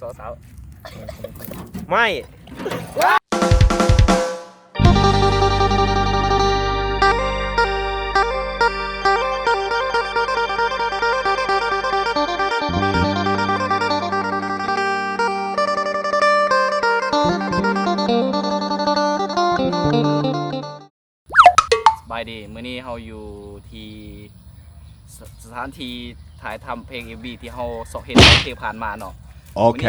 รือสาวไม่บายดีมื้อนี้เราอยู่ที่สถานที่ถ่ายทำเพลง MV ที่เราเห็นเพลงผ่านมาเนาะโอเค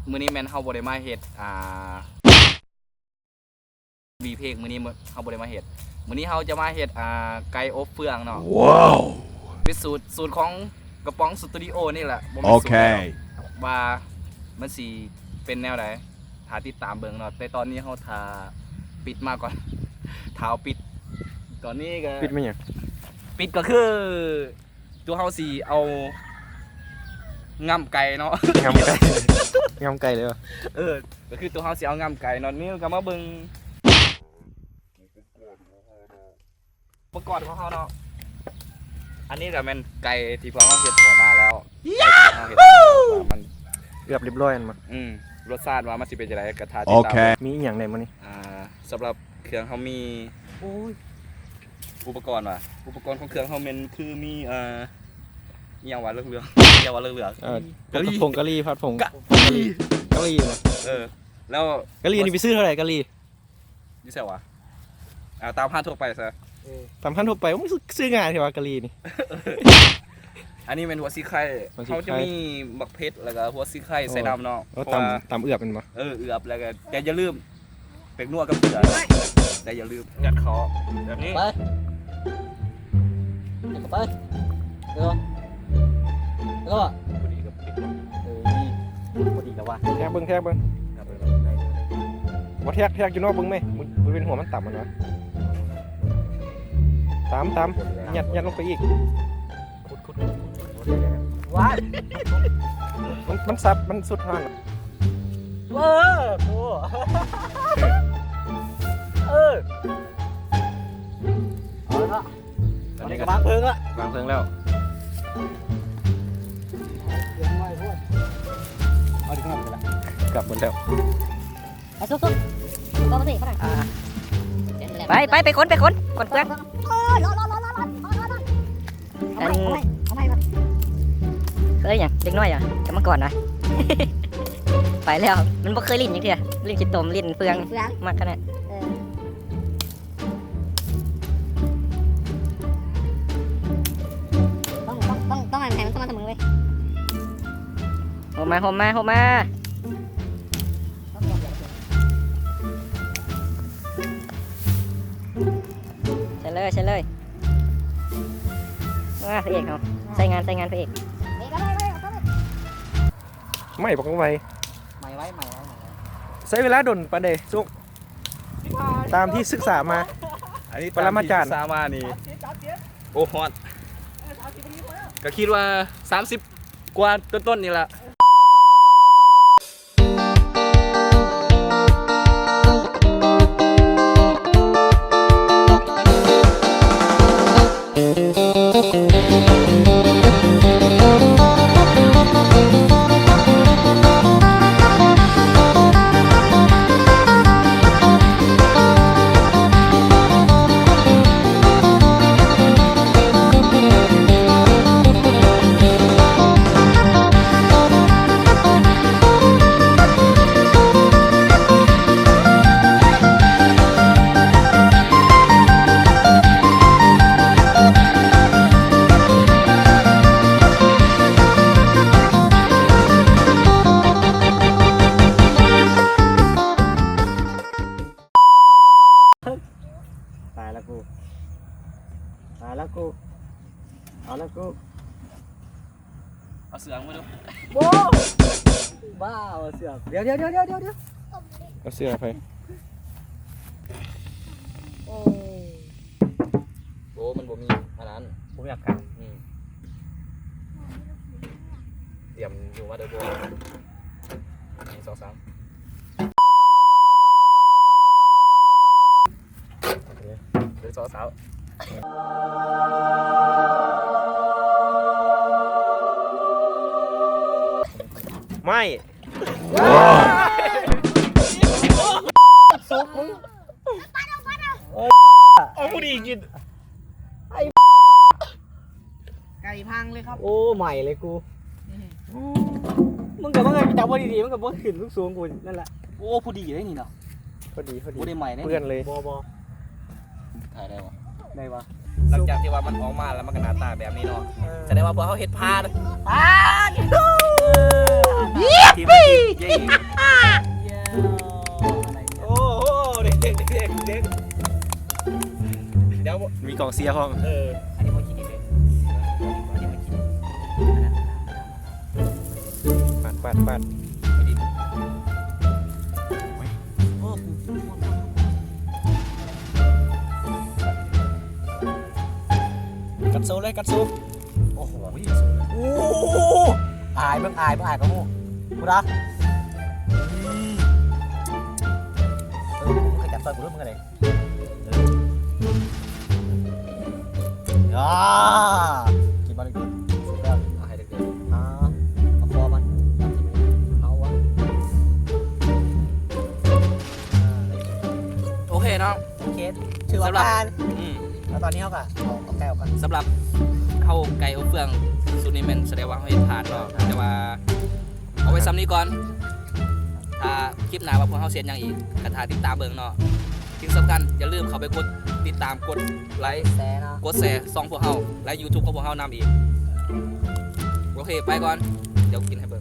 มื้อนี้แม่นเฮาบ่ได้มาเฮ็ดมีเพลงมื้อนี้เฮาบ่ได้มาเฮ็ดมื้อนี้เฮาจะมาเฮ็ดไก่อบเฟืองเนาะว้าวเป็นสูตรของกระป๋องสตูดิโอนี่แหละบ่มีสูตรว่ามันสิเป็นแนวใดถ้าติดตามเบิ่งเนาะแต่ตอนนี้เฮาท่าปิดมาก่อนท้าปิดตอนนี้ก็ปิดไม่ยังปิดก็คือตัวเฮาสิเอาง่ำไก่เนาะงำไก่งำไก่เลยวะก็คือตัวเฮาสิเอาง่ำไก่เนาะนี่ก็มาเบิ่งอุปกรณ์ของเฮาเนาะอันนี้ก็แม่นไก่ที่พวกเฮาเฮ็ดออกมาแล้วมันเกือบเรียบร้อยมั้งรสชาติว่ามันสิเป็นจังได๋ก็ท่าติดตามมีอีหยังได้มื้อนี้สำหรับเครื่องเฮามีอุปกรณ์ของเครื่องเฮาแม่นคือมีอีหยังว่าเรื่องอีหยังว่าเรื่องกะหรี่ผงกะหรี่ผัดผงกะหรี่มั้งแล้วกะหรี่นี่ไปซื้อเท่าไหร่กะหรี่อยู่ไสวะตามร้านทั่วไปซะตามร้านทั่วไปมันซื้อง่ายที่ว่ากะหรี่นี่อันนี้เป็นหัวซีไข่เขาจะมีบักเพชรแล้วก็หัวซีไข่ใส่น้ำเนาะตำเอือบเป็นปะเอือบแล้วก็แต่อย่าลืมเป็กนัวกับเกลือแต่อย่าลืมงัดคอแบบนี้ไปไปเดี๋ยวแล้วอ่ะพอดีกับปิดพอดีแล้วว่ะแทกเบิ้งว่าแทกอยู่นอกเบิ้งไหมมันเป็นหัวมันต่ำมันนะตามยัดลงไปอีกว้ามันซับมันสุดทางโอ้เอาละตอนนี้ก็วางเพลิงละวางเพลิงแล้วเอาดิขึ้นมาไปละกลับหมดแล้วไปซุกก็มาสิฝรั่งไปค้นเพื่อนเคยอย่างเด็กน้อยอ่ะจะมาก่อนนะไปแล้วมันบ่เคยลิ้นอย่างเดียวลิ้นขี้ตมลิ้นเฟืองมากขนาดต้องอะไรมันต้องมาเสมอเลยโฮมาใช่เลยว่าพระเอกเขาใส่งานพระเอกไม่บอกไว้ใหม่ใช้เวลาดนปานใดสุกตามที่ศึกษามาอันนี้ปรมาจารย์ศึกษามานี่โอ้ฮอตก็คิดว่า30กว่าต้นนี่แหละเอาเสือมาดูโบ้บ้าเอาเสือเดี๋ยวเอาเสื้อไปโอ้มันบ่มีอันนั้นผมอยากกันเตรียมอยู่ว่าเดี๋ยวโบ้1 2 3หรือสาว ไม่ ซุกมึง เอาผู้ดีกิน ไก่พังเลยครับ โอ้ใหม่เลยกูมึงกับมึงจับว่าดีๆมึงกับว่าขึ้นสูงกูนั่นแหละ โอ้ผู้ดีได้นี่เนาะ พอดี ผู้ได้ใหม่เนี่ย เพื่อนเลย ถ่ายได้ปะ ได้ปะ หลังจากที่ว่ามันออกมาแล้วมันก็หน้าตาแบบนี้เนาะแสดงว่าพอเขาเฮ็ดพลาดทีมเย้ โอ้โหเด็กเดี๋ยว มีกองเสียห้อง อันนี้มันคิดดีเลย ปัด กัดโซ่เลยกัดโซ่โอ้โหโอ้อายเบิ่งอายกับมูกูนะมึงเคยจับซอยกูรู้มึงอะไรกินบ้างดิสุดแล้วเอาให้เด็กๆเอาคอมันเอาวะโอเคเนาะ โอเคถือว่าผ่าน แล้วตอนนี้เขาก็เอาไก่ออกกัน สำหรับเข้าไก่อบเฟืองสูตรนี้มันแสดงว่าเขาเห็นผ่านเนาะแต่ว่าเอาไว้ซ้ำนี้ก่อนถ้าคลิปหน้าว่าพวกเขาเสียนยังอีกกระทาติดตามเบิ่งเนาะที่สำคัญอย่าลืมเข้าไปกดติดตามกดไลค์ แซ่เนาะ กดแชร์ซองพวกเขาและ YouTube ของพวกเขานำอีกโอเคไปก่อนเดี๋ยวกินให้เบิ่ง